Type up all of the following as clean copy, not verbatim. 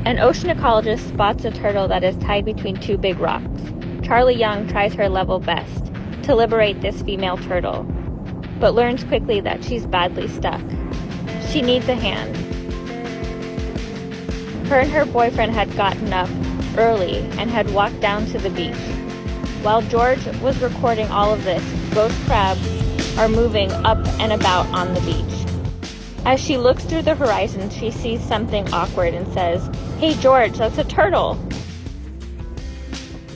An ocean ecologist spots a turtle that is tied between two big rocks. Charlie Young tries her level best to liberate this female turtle, but learns quickly that she's badly stuck. She needs a hand. Her and her boyfriend had gotten up early and had walked down to the beach. While George was recording all of this, ghost crabs are moving up and about on the beach. As she looks through the horizon, she sees something awkward and says, "Hey George, that's a turtle."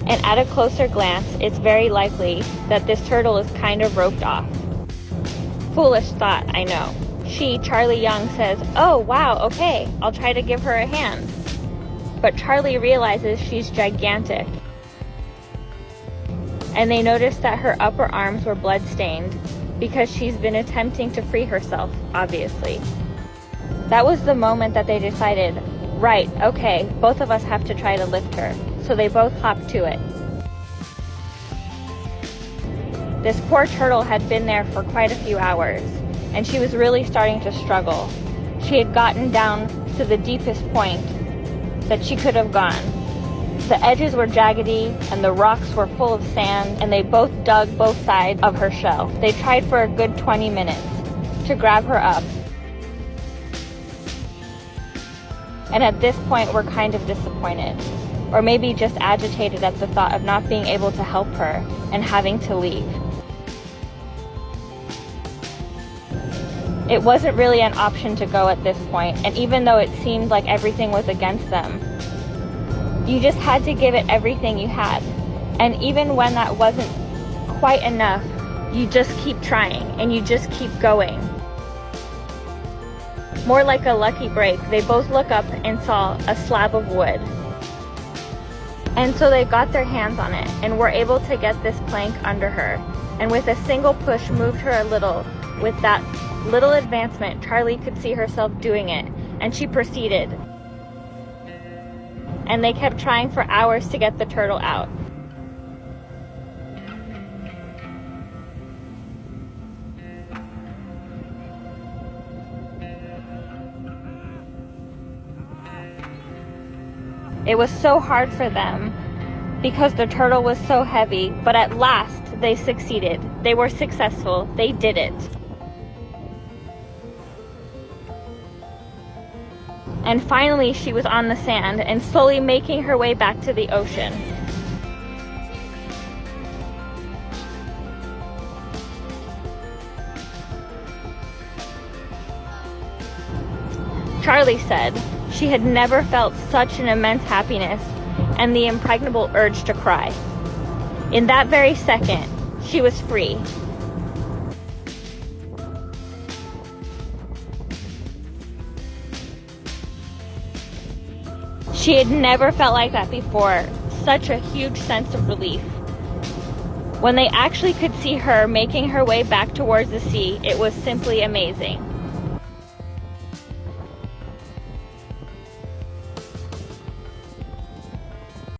And at a closer glance, it's very likely that this turtle is kind of roped off. Foolish thought, I know. She, Charlie Young, says, "Oh wow, okay, I'll try to give her a hand." But Charlie realizes she's gigantic, and they notice that her upper arms were blood-stained because she's been attempting to free herself, obviously. That was the moment that they decided, right, okay, both of us have to try to lift her. So they both hopped to it. This poor turtle had been there for quite a few hours, and she was really starting to struggle. She had gotten down to the deepest point that she could have gone. The edges were jaggedy and the rocks were full of sand, and they both dug both sides of her shell. They tried for a good 20 minutes to grab her up. And at this point, we're kind of disappointed, or maybe just agitated at the thought of not being able to help her and having to leave. It wasn't really an option to go at this point, and even though it seemed like everything was against them, you just had to give it everything you had. And even when that wasn't quite enough, you just keep trying and you just keep going. More like a lucky break, they both look up and saw a slab of wood. And so they got their hands on it and were able to get this plank under her. And with a single push, moved her a little. With that little advancement, Charlie could see herself doing it, and she proceeded. And they kept trying for hours to get the turtle out. It was so hard for them because the turtle was so heavy, but at last they succeeded. They were successful. They did it. And finally she was on the sand and slowly making her way back to the ocean. Charlie said she had never felt such an immense happiness and the impregnable urge to cry. In that very second, she was free. She had never felt like that before, such a huge sense of relief. When they actually could see her making her way back towards the sea, it was simply amazing.